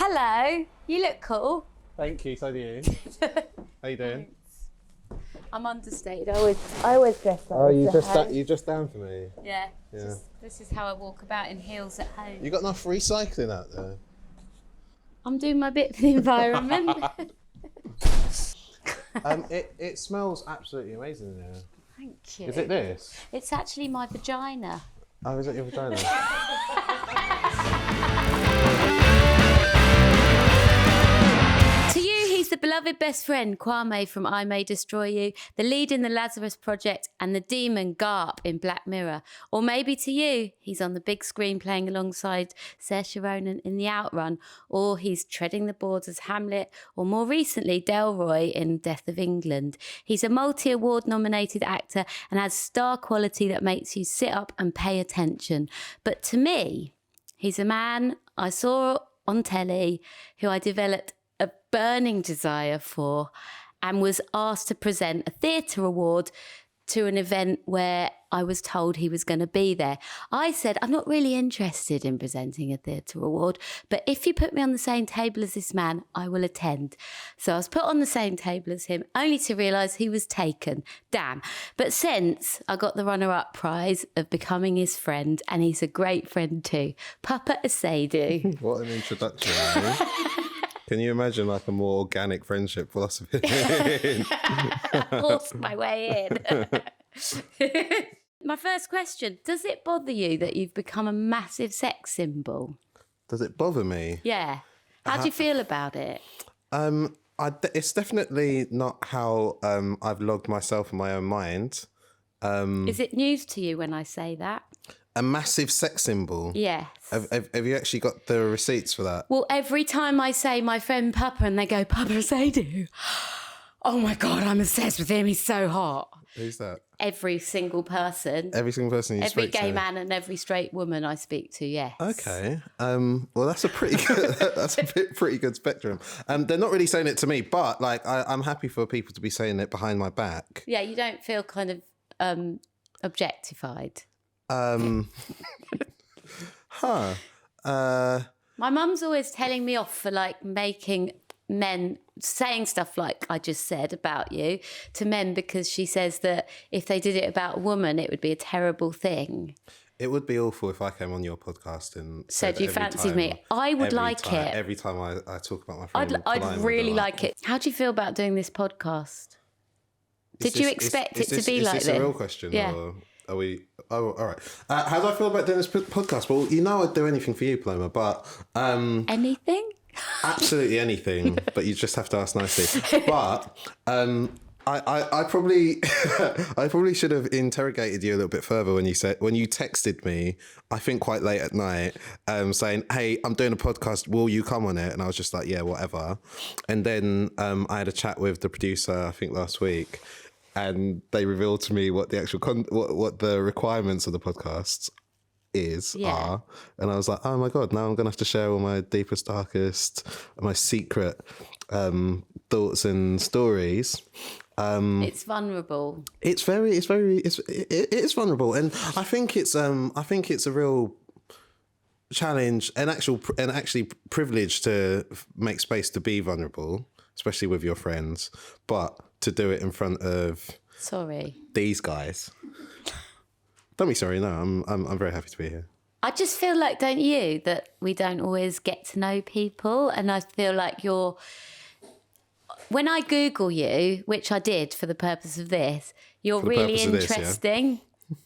Hello, you look cool. Thank you, so do you. How you doing? I'm understated. I always dress like Oh, this. you just down for me. Yeah. This is how I walk about in heels at home. You got enough recycling out there? I'm doing my bit for the environment. It smells absolutely amazing in here. Thank you. Is it this? It's actually my vagina. Oh, is it your vagina? To you, he's the beloved best friend, Kwame from I May Destroy You, the lead in the Lazarus Project, and the demon Garp in Black Mirror. Or maybe to you, he's on the big screen playing alongside Saoirse Ronan in The Outrun, or he's treading the boards as Hamlet, or more recently, Delroy in Death of England. He's a multi-award nominated actor and has star quality that makes you sit up and pay attention. But to me, he's a man I saw on telly who I developed a burning desire for and was asked to present a theatre award to an event where I was told he was going to be there. I said, I'm not really interested in presenting a theatre award, but if you put me on the same table as this man, I will attend. So I was put on the same table as him, only to realise he was taken. Damn. But since I got the runner-up prize of becoming his friend, and he's a great friend too, Paapa Essiedu. What an introduction. Can you imagine like a more organic friendship philosophy? Forced my way in. My first question, does it bother you that you've become a massive sex symbol? Does it bother me? Yeah. How do you feel about it? It's definitely not how I've logged myself in my own mind. Is it news to you when I say that? A massive sex symbol? Yes. Have you actually got the receipts for that? Well, every time I say my friend Paapa and they go, Paapa Essiedu, oh my God, I'm obsessed with him. He's so hot. Who's that? Every single person. Every single person you Every speak to? gay man and every straight woman I speak to, yes. Okay. Well, that's a pretty good, pretty good spectrum. They're not really saying it to me, but like I'm happy for people to be saying it behind my back. Yeah, you don't feel kind of objectified. My mum's always telling me off for like making men saying stuff like I just said about you to men because she says that if they did it about a woman, it would be a terrible thing. It would be awful if I came on your podcast and said you fancied me. I would like it. Every time I talk about my friend. I'd really like it. How do you feel about doing this podcast? Did you expect it to be like this? Is this a real question? Yeah. Or are we... Oh, all right. How do I feel about doing this podcast? Well, you know I'd do anything for you, Paloma, but... Anything? Absolutely anything, but you just have to ask nicely. But I probably I probably should have interrogated you a little bit further when you texted me, I think quite late at night, saying, hey, I'm doing a podcast, will you come on it? And I was just like, yeah, whatever. And then I had a chat with the producer, I think last week, and they revealed to me what the actual what the requirements of the podcasts are, and I was like, oh my God, now I'm gonna have to share all my deepest, darkest, my secret thoughts and stories. It's vulnerable. It is vulnerable, and I think it's a real challenge and actually privilege to make space to be vulnerable, especially with your friends, but to do it in front of these guys. Don't be sorry. No, I'm very happy to be here. I just feel like, don't you, that we don't always get to know people, and I feel like when I Google you, which I did for the purpose of this, you're really interesting.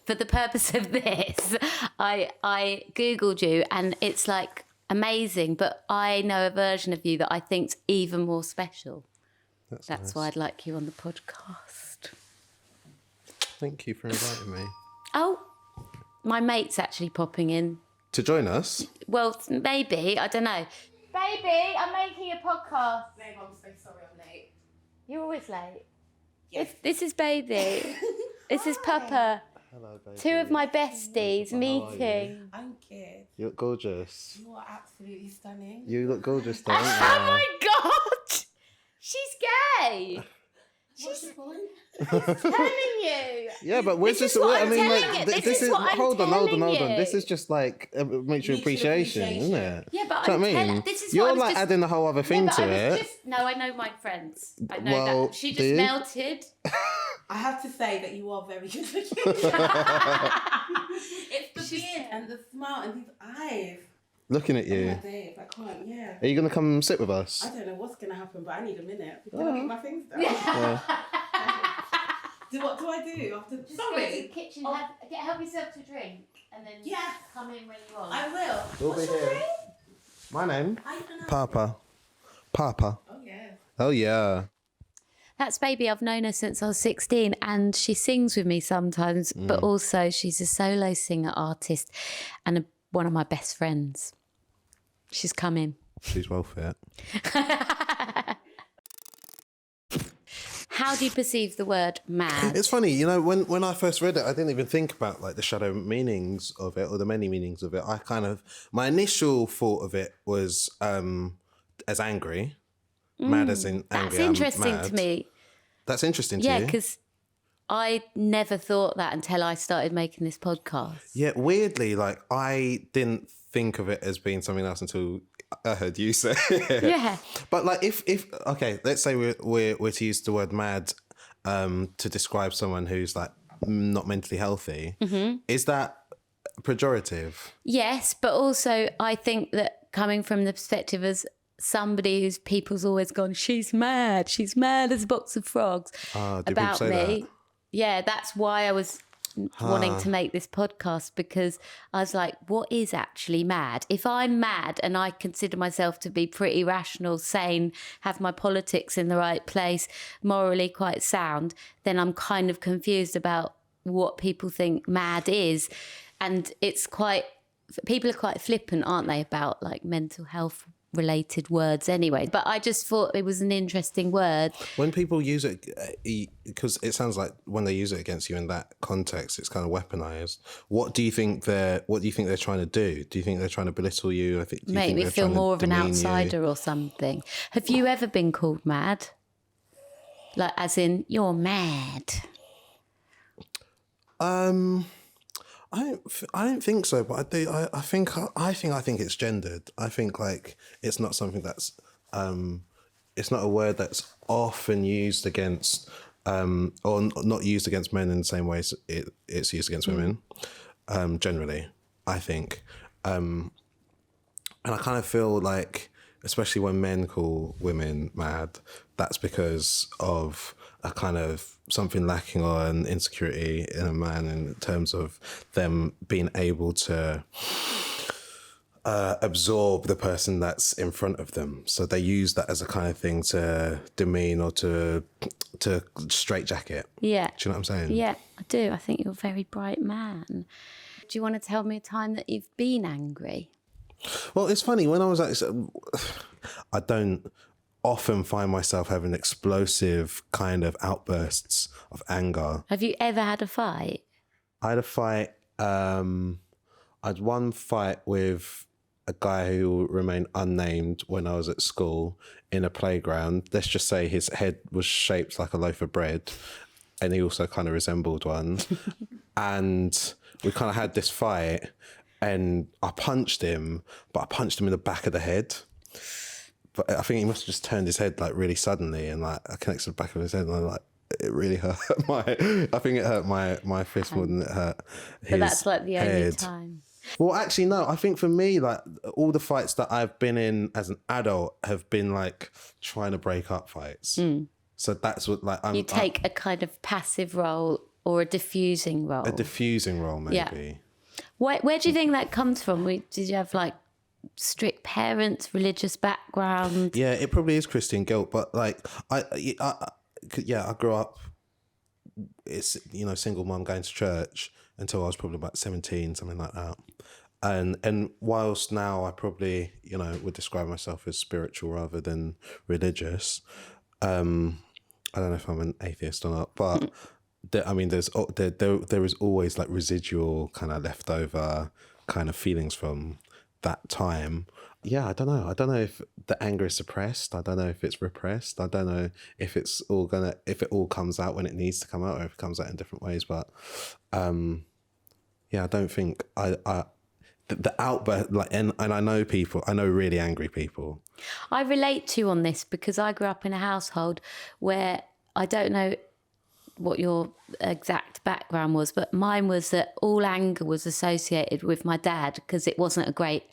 For the purpose of this, I Googled you, and it's like amazing, but I know a version of you that I think's even more special. That's nice. Why I'd like you on the podcast. Thank you for inviting me. Oh, my mate's actually popping in. To join us? Well, maybe. I don't know. Baby, I'm making a podcast. Babe, I'm so sorry I'm late. You're always late. Yes. This is Baby. This is Paapa. Hello, baby. Two of my besties meeting. I'm good. You look gorgeous. You are absolutely stunning. You look gorgeous, though. Oh my God! She's gay. What's your point? telling you. Yeah, but we're This just. is what I I'm mean, telling like, you. this This is what I'm hold on. telling you. This is just like mutual Mutual appreciation, appreciation. isn't it? Yeah, but Do you know I'm what I mean? this is You're what I was like just... adding a whole other thing but to I was it. just... No, I know my friends. I know Well, that. She do just you? melted. I have to say that you are very good looking. It's the beard and the smile and these eyes. Looking at Oh you. my days, I can't, yeah. Are you gonna come sit with us? I don't know what's going to happen, but I need a minute. Can I get my things done? What do I do after? Just Sorry. go to the kitchen, help yourself to drink, and then come in when you want. I will. We'll What's be your here. name? My name? I don't know. Paapa. Paapa. Oh, yeah. Oh yeah. That's Baby. I've known her since I was 16 and she sings with me sometimes, but also she's a solo singer artist and one of my best friends. She's coming. She's well fit. How do you perceive the word mad? It's funny, you know, when I first read it, I didn't even think about like the shadow meanings of it or the many meanings of it. My initial thought of it was as angry, mad as in angry. That's interesting mad. to me. That's interesting to Yeah, you? because I never thought that until I started making this podcast. Yeah, weirdly, like I didn't think of it as being something else until I heard you say it. Yeah. But like if okay, let's say we're to use the word mad to describe someone who's like not mentally healthy, is that pejorative? Yes, but also I think that coming from the perspective as somebody whose people's always gone, she's mad as a box of frogs Do people about say me. that? Yeah, that's why I was wanting to make this podcast, because I was like, what is actually mad? If I'm mad and I consider myself to be pretty rational, sane, have my politics in the right place, morally quite sound, then I'm kind of confused about what people think mad is. And people are quite flippant, aren't they, about like mental health related words anyway. But I just thought it was an interesting word. When people use it, because it sounds like when they use it against you in that context, it's kind of weaponized. What do you think they're trying to do? Do you think they're trying to belittle you? Make me feel more of an outsider or something. Have you ever been called mad? Like, as in, you're mad. I don't think so, but I do. I think it's gendered. I think like it's not something that's it's not a word that's often used against or not used against men in the same way as it's used against women. Generally, I think, and I kind of feel like, especially when men call women mad, that's because of a kind of something lacking or an insecurity in a man in terms of them being able to absorb the person that's in front of them. So they use that as a kind of thing to demean or to straitjacket. Yeah. Do you know what I'm saying? Yeah, I do. I think you're a very bright man. Do you want to tell me a time that you've been angry? Well, it's funny, when I was actually, I don't often find myself having explosive kind of outbursts of anger. Have you ever had a fight? I had a fight, I had one fight with a guy who remained unnamed when I was at school in a playground. Let's just say his head was shaped like a loaf of bread and he also kind of resembled one. And we kind of had this fight and I punched him, but I punched him in the back of the head. But I think he must have just turned his head like really suddenly and like I connected to the back of his head and I like, it really hurt I think it hurt my fist more than it hurt his But that's like the only head. time. Well, actually, no. I think for me, like all the fights that I've been in as an adult have been like trying to break up fights. So that's what like You take a kind of passive role or a diffusing role. a diffusing role, maybe. Yeah. Where do you think that comes from? Did you have like strict parents, religious background? Yeah, it probably is Christian guilt, but like I grew up. It's single mum going to church until I was probably about 17, something like that. And whilst now I probably would describe myself as spiritual rather than religious. I don't know if I'm an atheist or not, but there is always like residual kind of leftover kind of feelings from that time. Yeah, I don't know. I don't know if the anger is suppressed. I don't know if it's repressed. I don't know if if it all comes out when it needs to come out, or if it comes out in different ways. But yeah, I don't think the outburst, like, and I know people, I know really angry people. I relate to you on this because I grew up in a household where I don't know what your exact background was, but mine was that all anger was associated with my dad because it wasn't a great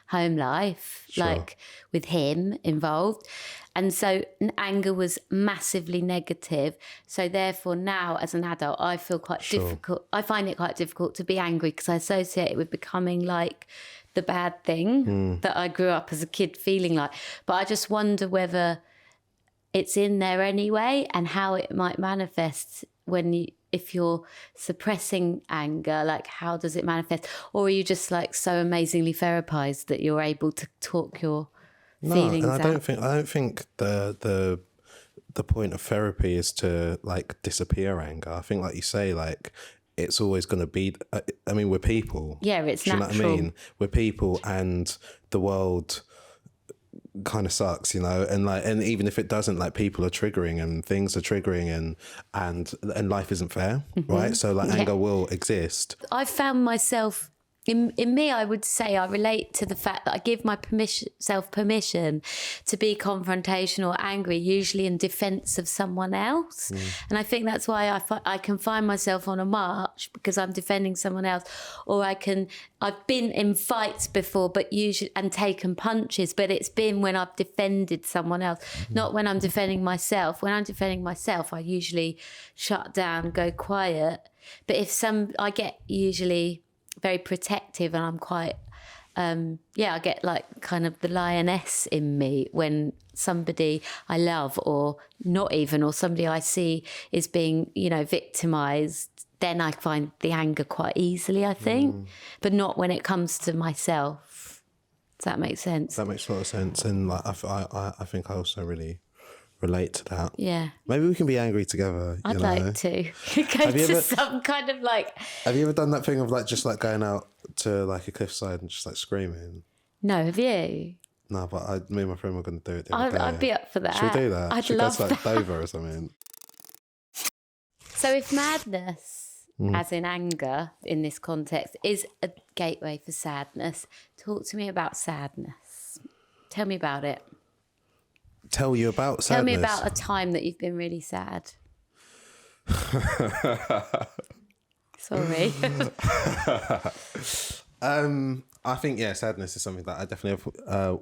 home life, like with him involved. And so anger was massively negative. So therefore now as an adult, I feel quite difficult. I find it quite difficult to be angry because I associate it with becoming like the bad thing that I grew up as a kid feeling like. But I just wonder whether it's in there anyway and how it might manifest if you're suppressing anger, like how does it manifest? Or are you just like so amazingly therapized that you're able to talk your feelings out? I don't think the point of therapy is to like disappear anger. I think, like you say, like it's always going to be, I mean, we're people. Yeah, it's natural. natural. You know what I mean? We're people, and the world kind of sucks, you know, and even if it doesn't, like people are triggering and things are triggering and life isn't fair, right? So like anger will exist. I found myself in me, I would say I relate to the fact that I give my self permission to be confrontational or angry, usually in defence of someone else. And I think that's why I can find myself on a march because I'm defending someone else, or I've been in fights before, but usually and taken punches, but it's been when I've defended someone else, not when I'm defending myself. When I'm defending myself, I usually shut down, go quiet. But I get usually very protective, and I'm quite I get like kind of the lioness in me when somebody I love or not even, or somebody I see is being, you know, victimized, then I find the anger quite easily, I think, but not when it comes to myself. Does that make sense? That makes a lot of sense. And like I think I also really relate to that. Yeah. Maybe we can be angry together. I'd like to go to some kind of like... Have you ever done that thing of like just like going out to like a cliffside and just like screaming? No, have you? No, but me and my friend were going to do it the other day. I'd be up for that. Should we do that? I'd Should love we go to like that. Dover or something? So if madness, as in anger in this context, is a gateway for sadness, talk to me about sadness. Tell me about it. Tell you about sadness. Tell me about a time that you've been really sad. Sorry. I think, yeah, sadness is something that I definitely have.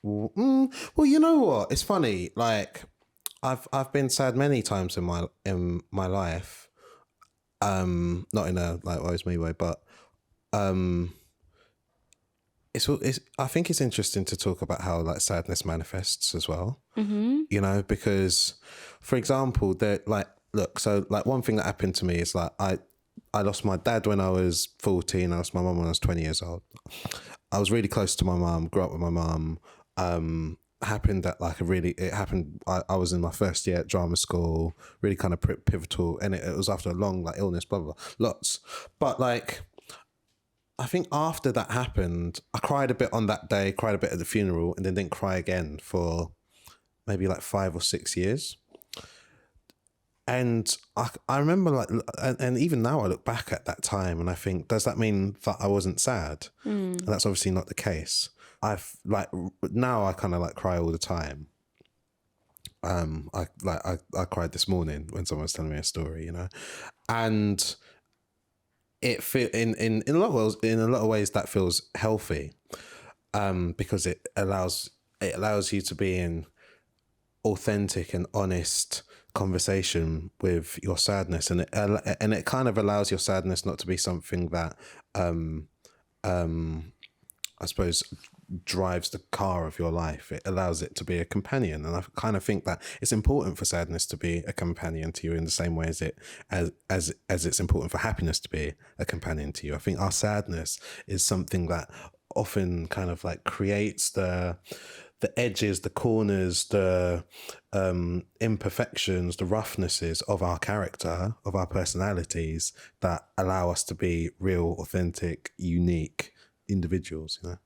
Well, you know what? It's funny. Like, I've been sad many times in my life. Not in a like woe is me way, but it's I think it's interesting to talk about how like sadness manifests as well. You know, because for example, so one thing that happened to me is like I lost my dad when I was 14. I lost my mum when I was 20 years old. I was really close to my mum, grew up with my mum. Happened at like I was in my first year at drama school, really kind of pivotal, and it was after a long like illness, blah, blah, blah, lots. But like, I think after that happened, I cried a bit on that day, cried a bit at the funeral, and then didn't cry again for maybe like 5 or 6 years. And I remember like, and even now I look back at that time and I think, does that mean that I wasn't sad? And that's obviously not the case. Now I kind of like cry all the time. I cried this morning when someone was telling me a story, you know, and it in a lot of ways that feels healthy, because it allows you to be in authentic and honest conversation with your sadness, and it kind of allows your sadness not to be something that I suppose drives the car of your life. It allows it to be a companion, and I kind of think that it's important for sadness to be a companion to you in the same way as it's important for happiness to be a companion to you. I think our sadness is something that often kind of like creates the edges, the corners, the imperfections, the roughnesses of our character, of our personalities that allow us to be real, authentic, unique individuals, you know?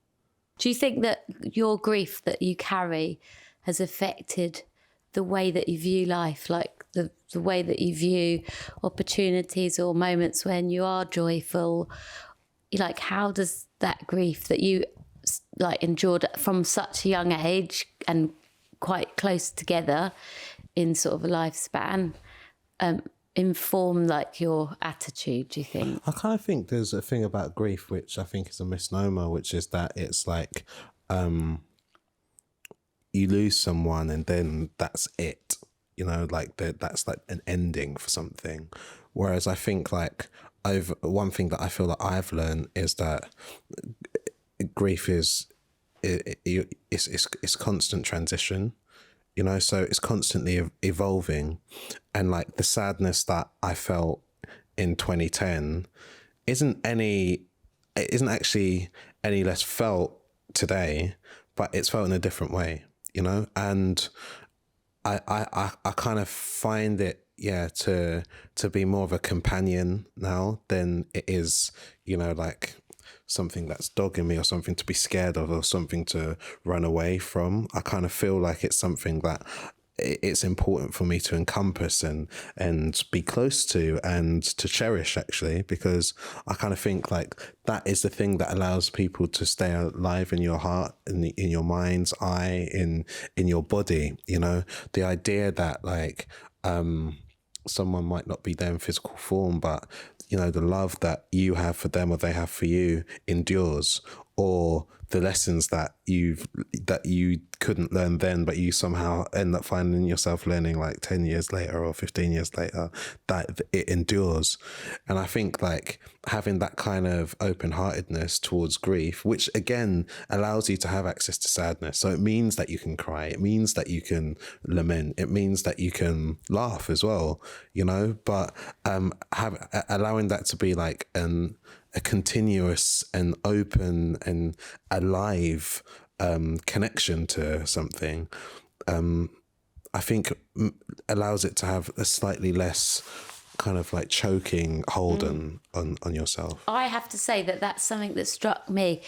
Do you think that your grief that you carry has affected the way that you view life, like the way that you view opportunities or moments when you are joyful? Like, how does that grief that you like endured from such a young age and quite close together in sort of a lifespan inform like your attitude, do you think? I kind of think there's a thing about grief which I think is a misnomer, which is that it's like you lose someone and then that's it, you know, like that's like an ending for something. Whereas I think like one thing that I feel that I've learned is that grief is it's constant transition, you know, so it's constantly evolving. And like the sadness that I felt in 2010 isn't actually any less felt today, but it's felt in a different way, you know. And I kind of find it to be more of a companion now than it is, you know, like something that's dogging me or something to be scared of or something to run away from. I kind of feel like it's something that it's important for me to encompass and be close to and to cherish, actually, because I kind of think like that is the thing that allows people to stay alive in your heart, in your mind's eye, in your body, you know. The idea that like someone might not be there in physical form, but you know, the love that you have for them or they have for you endures, or the lessons that you couldn't learn then, but you somehow end up finding yourself learning like 10 years later or 15 years later, that it endures. And I think like having that kind of open-heartedness towards grief, which again allows you to have access to sadness. So it means that you can cry. It means that you can lament. It means that you can laugh as well, you know, but allowing that to be like a continuous and open and alive connection to something, I think allows it to have a slightly less kind of like choking hold on yourself. I have to say that that's something that struck me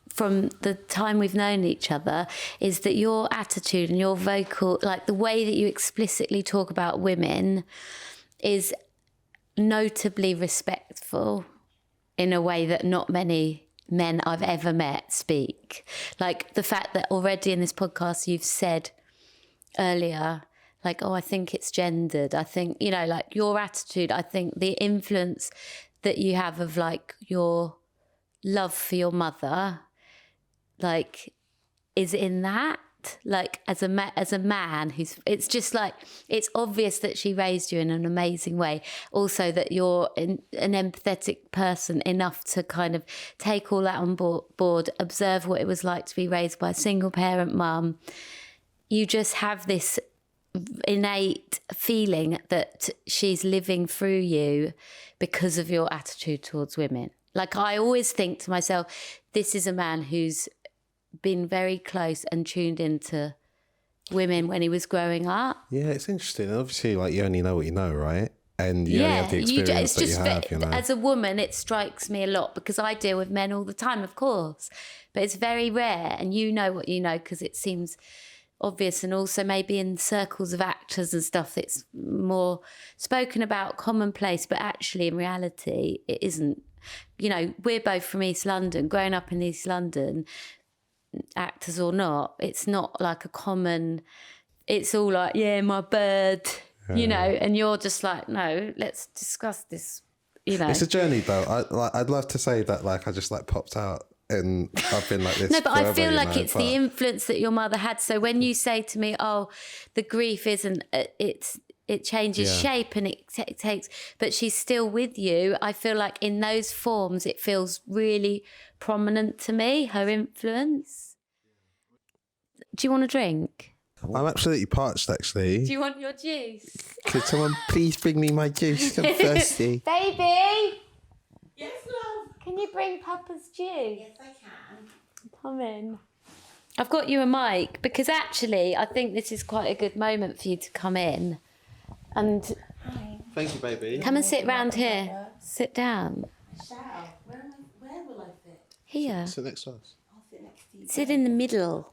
from the time we've known each other, is that your attitude and your vocal, like the way that you explicitly talk about women is notably respectful in a way that not many men I've ever met speak. Like the fact that already in this podcast you've said earlier, like, oh, I think it's gendered. I think, you know, like your attitude, I think the influence that you have of like your love for your mother, like, is in that. Like as a man who's, it's just like, it's obvious that she raised you in an amazing way. Also that you're an empathetic person enough to kind of take all that on board, observe what it was like to be raised by a single parent mum. You just have this innate feeling that she's living through you because of your attitude towards women. Like I always think to myself, this is a man who's been very close and tuned into women when he was growing up. Yeah, it's interesting. Obviously, like you only know what you know, right? And you only have the experience that you have, you know. As a woman, it strikes me a lot because I deal with men all the time, of course, but it's very rare. And you know what you know because it seems obvious, and also maybe in circles of actors and stuff, it's more spoken about, commonplace, but actually in reality, it isn't. You know, we're both from East London, growing up in East London, actors or not, it's not like a common, it's all like, yeah, my bird, you know, and you're just like, no, let's discuss this, you know. It's a journey though. I'd love to say that like I just like popped out and I've been like this. No, but forever, I feel like know, it's the influence that your mother had. So when you say to me, oh, the grief isn't, it changes shape and it takes, but she's still with you. I feel like in those forms, it feels really prominent to me, her influence. Do you want a drink? I'm absolutely parched, actually. Do you want your juice? Could someone please bring me my juice? I'm thirsty. Baby! Yes, love. Can you bring Papa's juice? Yes, I can. Come in. I've got you a mic because actually I think this is quite a good moment for you to come in. And Thank you, baby. come and sit round here. Sit down. Shall. Where will I fit? Here. Sit next to us. I'll sit next Sit in the middle.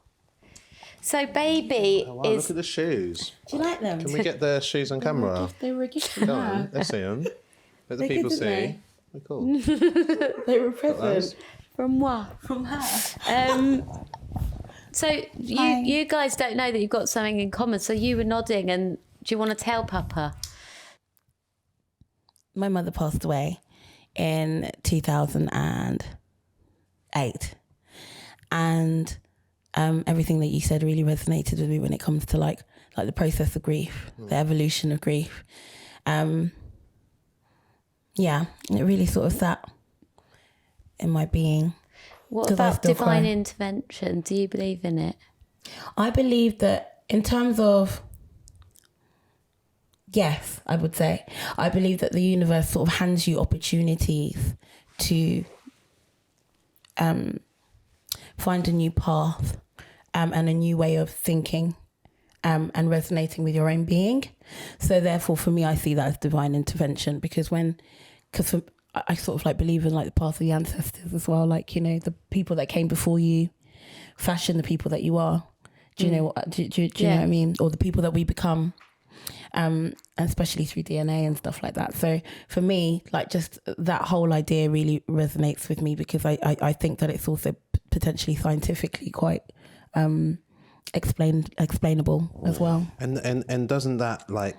So baby Oh, wow, is... look at the shoes. Do you like them? Can we get the shoes on camera? They were a gift from Go her. on, let's see them. Let the They're people good, see. aren't They're cool. They were a present Those. From what? from her. So Hi. you guys don't know that you've got something in common. So you were nodding, and do you want to tell Papa? My mother passed away in 2008. And everything that you said really resonated with me when it comes to like the process of grief, the evolution of grief. Yeah, it really sort of sat in my being. What 'Cause I about still divine cry. intervention? Do you believe in it? I believe that in terms of, yes, I would say, I believe that the universe sort of hands you opportunities to find a new path and a new way of thinking and resonating with your own being. So therefore, for me, I see that as divine intervention because I sort of like believe in like the path of the ancestors as well. Like, you know, the people that came before you fashion the people that you are. Do you know what? Do you know what I mean? Or the people that we become, especially through DNA and stuff like that. So for me, like just that whole idea really resonates with me because I think that it's also potentially scientifically quite explainable as well. And doesn't that like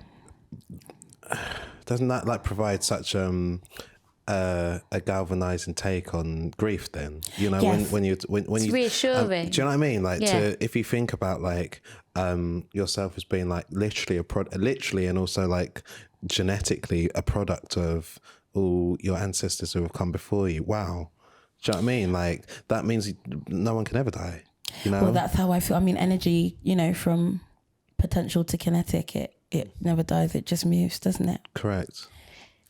provide such a galvanizing take on grief then, you know? Yes. when you reassuring. do you know what I mean, like Yeah. if you think about like yourself as being like literally and also like genetically a product of all your ancestors who have come before you, wow, do you know what I mean? Like that means no one can ever die, you know? Well, that's how I feel. I mean, energy, you know, from potential to kinetic, it never dies, it just moves, doesn't it? Correct.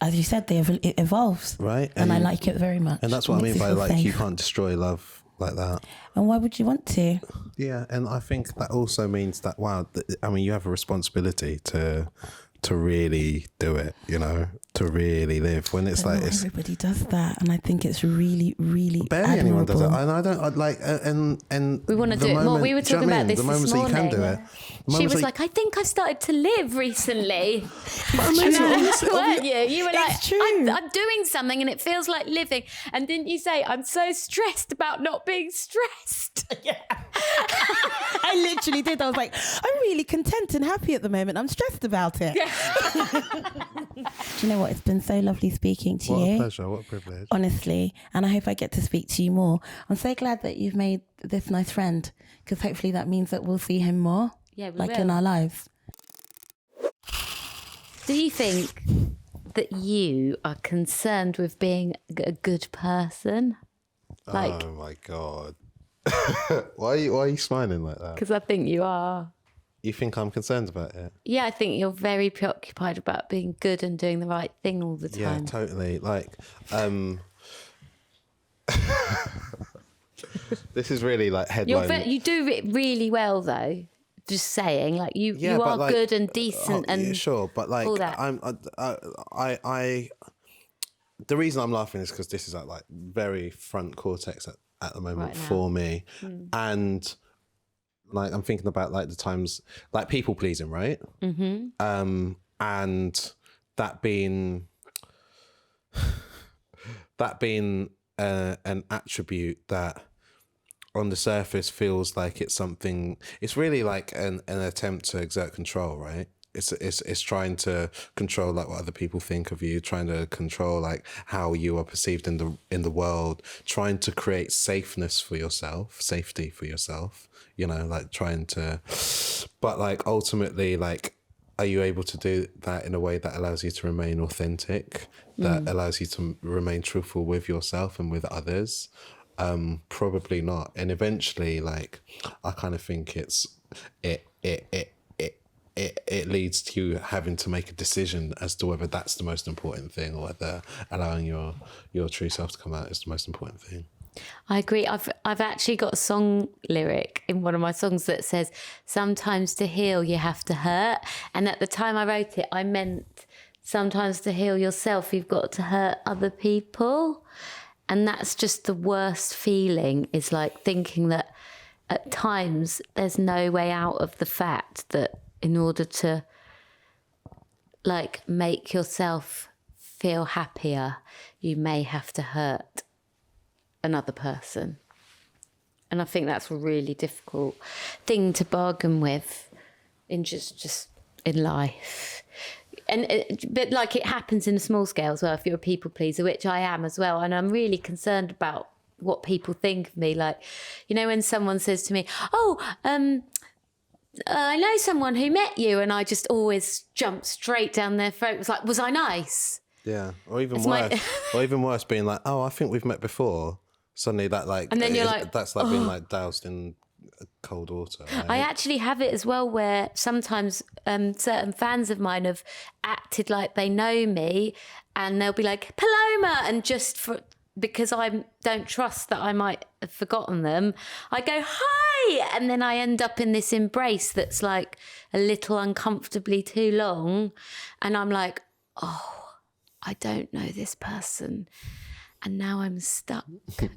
As you said, it evolves. Right. And I like it very much. And that's what I Makes mean me by feel like you safe. can't destroy love like that. And why would you want to? Yeah, and I think that also means that I mean, you have a responsibility to really do it, you know, to really live. When it's But like not it's everybody does that, and I think it's really, really barely anyone does it, admirable. and I don't like and We want to the do it more. moment- We were do you know talking what I about mean? this The moments that you morning. can do it. The She moments was that like, I think I've started to live recently. honestly, Weren't you? You were like, It's true. I'm doing something and it feels like living. And didn't you say, I'm so stressed about not being stressed? I literally did. I was like, I'm really content and happy at the moment. I'm stressed about it. Do you know what? It's been so lovely speaking to what you. a pleasure, what a privilege. Honestly, and I hope I get to speak to you more. I'm so glad that you've made this nice friend because hopefully that means that we'll see him more, Yeah, we like will. in our lives. Do you think that you are concerned with being a good person? Like, Oh my god. Why are you smiling like that? because I think you are. You think I'm concerned about it? Yeah, I think you're very preoccupied about being good and doing the right thing all the Yeah, time. totally. Like, this is really like headline. You do it really well, though. Just saying, like you but are like, good and decent yeah, and sure, but like all that. I the reason I'm laughing is because this is like very front cortex at the moment Right now. for me, and like I'm thinking about like the times like people pleasing, right? Mm-hmm. And that being an attribute that on the surface feels like it's something. It's really like an attempt to exert control, right? It's trying to control like what other people think of you, trying to control like how you are perceived in the world, trying to create safety for yourself, you know, like trying to, but like ultimately, like, are you able to do that in a way that allows you to remain authentic, that allows you to remain truthful with yourself and with others? Probably not. And eventually, like, I kind of think it leads to you having to make a decision as to whether that's the most important thing or whether allowing your true self to come out is the most important thing. I agree. I've actually got a song lyric in one of my songs that says, sometimes to heal you have to hurt. And at the time I wrote it, I meant sometimes to heal yourself you've got to hurt other people. And that's just the worst feeling, is like thinking that at times there's no way out of the fact that in order to like make yourself feel happier, you may have to hurt another person. And I think that's a really difficult thing to bargain with in just in life. But like it happens in a small scale as well, if you're a people pleaser, which I am as well. And I'm really concerned about what people think of me. Like, you know, when someone says to me, I know someone who met you, and I just always jump straight down their throat. It was like, was I nice? Yeah. Or even worse. Or even worse, being like, oh, I think we've met before. Suddenly that like, and then you're like, that's like being like doused in cold water. Right? I actually have it as well, where sometimes certain fans of mine have acted like they know me, and they'll be like, Paloma, and because I don't trust that I might have forgotten them, I go, hi, and then I end up in this embrace that's like a little uncomfortably too long, and I'm like, oh, I don't know this person. And now I'm stuck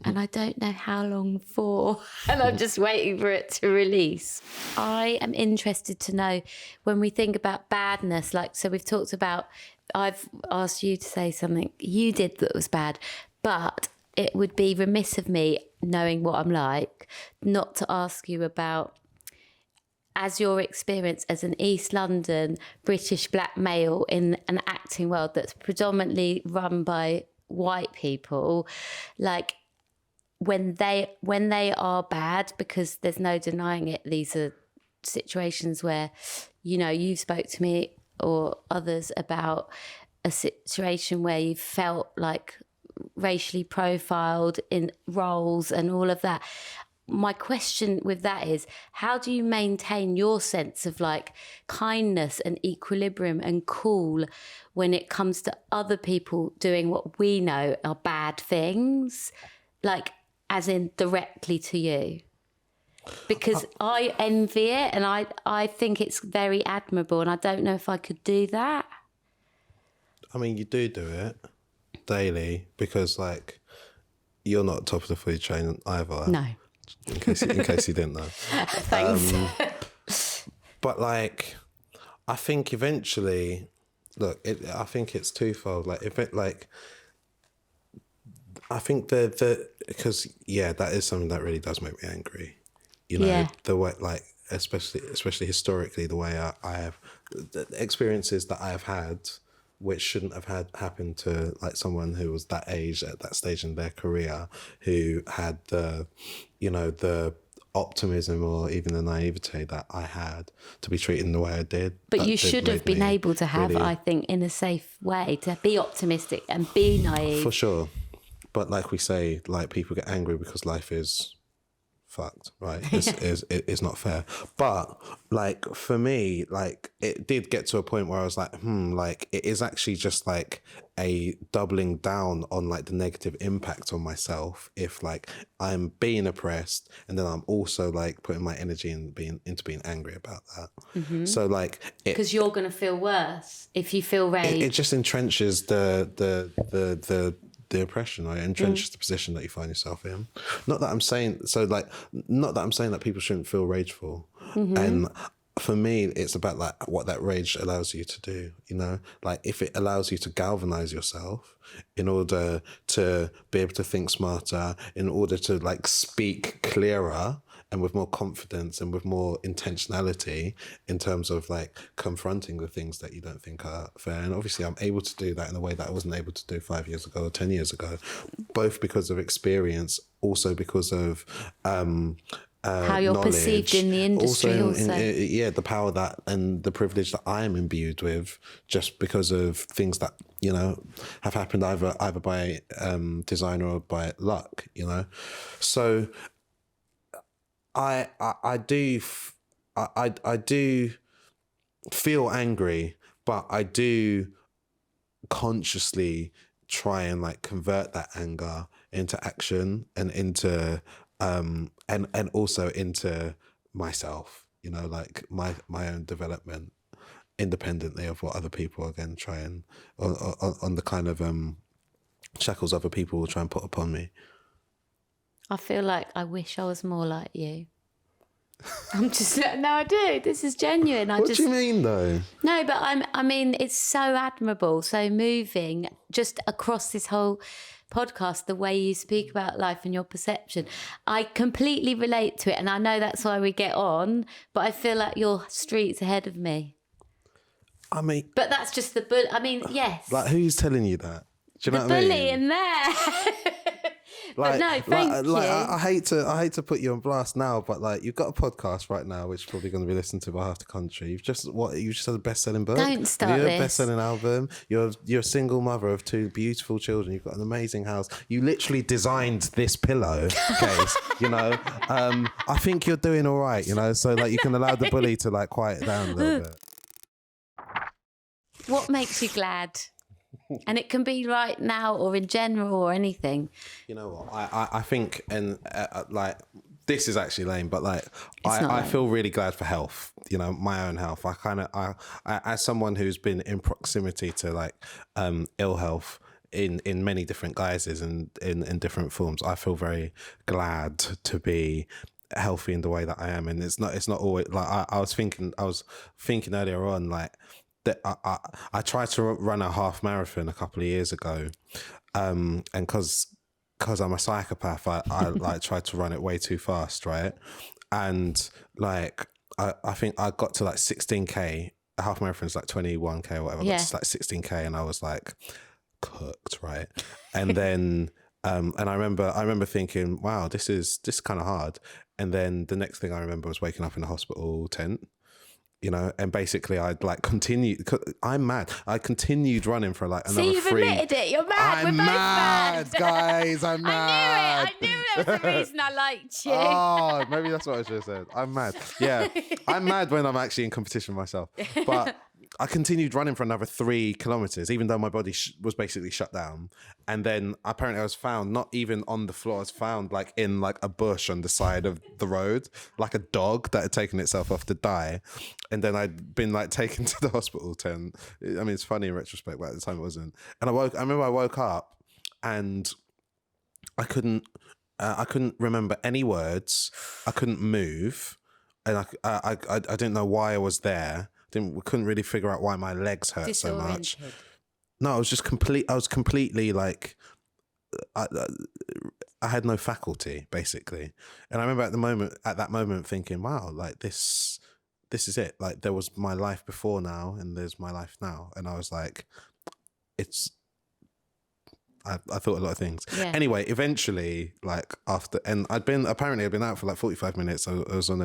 and I don't know how long for, and I'm just waiting for it to release. I am interested to know, when we think about badness, like, so we've talked about, I've asked you to say something you did that was bad, but it would be remiss of me, knowing what I'm like, not to ask you about, as your experience as an East London British black male in an acting world that's predominantly run by white people, like when they are bad, because there's no denying it, these are situations where, you know, you spoke to me or others about a situation where you felt like racially profiled in roles and all of that. My question with that is, how do you maintain your sense of like kindness and equilibrium and cool when it comes to other people doing what we know are bad things, like as in directly to you? Because I envy it, and I think it's very admirable, and I don't know if I could do that. I mean, you do it daily, because like you're not top of the food chain either. No. In case you didn't know. Thanks. But like, I think eventually, look, I think it's twofold. Like, if it like, I think because that is something that really does make me angry. You know, the way, like, especially historically, the way I have the experiences that I have had, which shouldn't have happened to like someone who was that age at that stage in their career, who had the optimism or even the naivete that I had to be treated in the way I did. But you should have been able to have, really, I think, in a safe way, to be optimistic and be naive. For sure. But like we say, like, people get angry because life is fucked, right? It's not fair. But like, for me, like, it did get to a point where I was like, like, it is actually just like a doubling down on like the negative impact on myself if like I'm being oppressed, and then I'm also like putting my energy into being angry about that. Mm-hmm. So like, because you're gonna feel worse if you feel rage. It just entrenches the oppression, right? Entrenches the position that you find yourself in. Not that I'm saying that people shouldn't feel rageful. Mm-hmm. And for me, it's about like what that rage allows you to do, you know? Like, if it allows you to galvanize yourself in order to be able to think smarter, in order to like speak clearer and with more confidence and with more intentionality in terms of like confronting the things that you don't think are fair. And obviously I'm able to do that in a way that I wasn't able to do 5 years ago or 10 years ago, both because of experience, also because of how you're knowledge, perceived in the industry, also. The power that and the privilege that I am imbued with, just because of things that, you know, have happened either by design or by luck, you know. So I do feel angry, but I do consciously try and like convert that anger into action and into and also into myself, you know, like my own development, independently of what other people again try and on the kind of shackles other people will try and put upon me. I feel like I wish I was more like you. I'm just no, I do. This is genuine. What do you mean, though? No, but I mean, it's so admirable, so moving, just across this whole podcast, the way you speak about life and your perception. I completely relate to it, and I know that's why we get on. But I feel like you're streets ahead of me. I mean, but that's just the I mean, yes. Like, who's telling you that? Do you know what I mean? The bully in there. Like, but no, thank you. I hate to put you on blast now, but like, you've got a podcast right now, which is probably going to be listened to by half the country. You've just had a best-selling book. Don't start You're this. a best-selling album. You're a single mother of 2 beautiful children. You've got an amazing house. You literally designed this pillow case. You know, I think you're doing all right. You know, so like, you can allow the bully to like quiet down a little bit. What makes you glad? And it can be right now or in general or anything. You know what? I think, and like, this is actually lame, but like, I lame. feel really glad for health, you know, my own health. I as someone who's been in proximity to like ill health in many different guises and in different forms, I feel very glad to be healthy in the way that I am. And it's not always like, I was thinking earlier on, like, that I tried to run a half marathon a couple of years ago, and because I'm a psychopath, I like tried to run it way too fast, right? And like I think I got to like 16k. A half marathon is like 21k or whatever. I got to like 16k, and I was like cooked, right? And then and I remember thinking, wow, this is kind of hard. And then the next thing I remember was waking up in a hospital tent. You know, and basically I'd like continued. I'm mad. I continued running for like another 3. See, you've admitted it. You're mad. I'm We're both mad, guys. I'm mad. I knew there was a reason I liked you. Oh, maybe that's what I should have said. I'm mad. Yeah, I'm mad when I'm actually in competition myself. But I continued running for another 3 kilometers, even though my body was basically shut down. And then apparently I was found not even on the floor. I was found like in like a bush on the side of the road, like a dog that had taken itself off to die. And then I'd been like taken to the hospital tent. I mean, it's funny in retrospect, but at the time it wasn't. And I remember I woke up and I couldn't remember any words. I couldn't move. And I didn't know why I was there. Couldn't really figure out why my legs hurt so much. No, I was completely like, I had no faculty basically. And I remember at that moment thinking, wow, like this is it. Like, there was my life before now, and there's my life now. And I was like, I thought a lot of things. Yeah. Anyway, eventually, like after, and I'd been out for like 45 minutes. I was on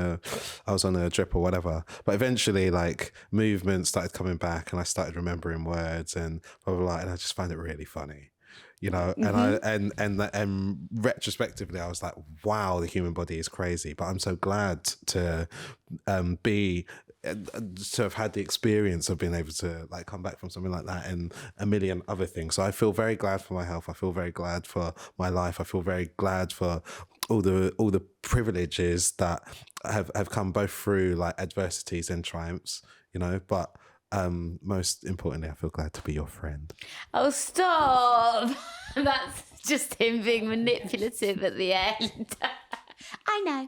a drip or whatever. But eventually, like, movement started coming back, and I started remembering words and blah blah blah. And I just found it really funny, you know. Mm-hmm. And retrospectively, I was like, wow, the human body is crazy. But I'm so glad to have had the experience of being able to like come back from something like that and a million other things. So I feel very glad for my health. I feel very glad for my life. I feel very glad for all the privileges that have come both through like adversities and triumphs, you know. But most importantly, I feel glad to be your friend. Oh, stop. That's just him being manipulative at the end. I know.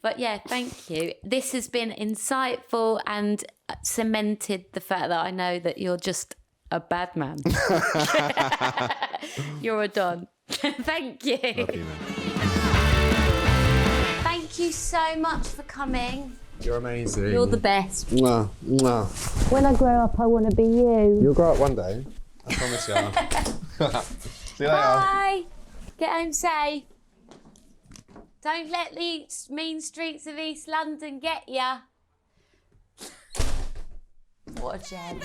But yeah, thank you. This has been insightful and cemented the fact that I know that you're just a bad man. You're a don. Thank you. Love you, man. Thank you so much for coming. You're amazing. You're the best. Mwah, mwah. When I grow up, I want to be you. You'll grow up one day. I promise you. See you later. Bye. Get home safe. Don't let the mean streets of East London get ya. What a gem.